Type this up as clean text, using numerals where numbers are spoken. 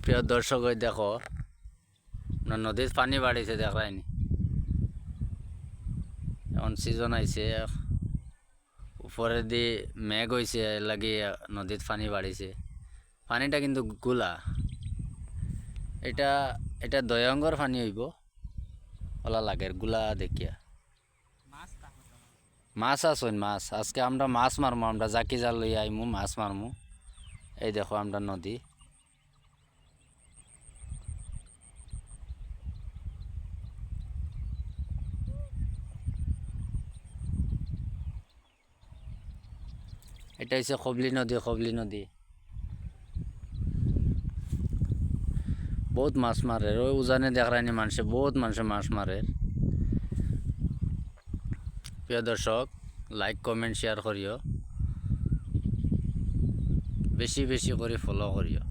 প্রিয় দর্শক ওই দেখো নদীর পানি বাড়িছে দেখায়নি এখন সিজন আইছে উপরে দিয়ে মেঘ হয়েছে লাগি নদীর পানি বাড়িছে পানিটা কিন্তু গুলা এটা এটা দয়ঙ্গর পানি হইব ওলা লাগে গুলা দেখিয়া মাছ আসুন মাছ আজকে আমরা মাছ মারমু আমরা জাকি জাল লইয়া আইমু মাছ মারমু এই দেখো আমরা নদী এটা হচ্ছে খবলি নদী বহুত মাছ মারে ওই উজানে দেখায়নি মানুষে বহুত মানুষে মাছ মারে প্রিয় দর্শক লাইক কমেন্ট শেয়ার করিও বেশি বেশি করে ফলো করিও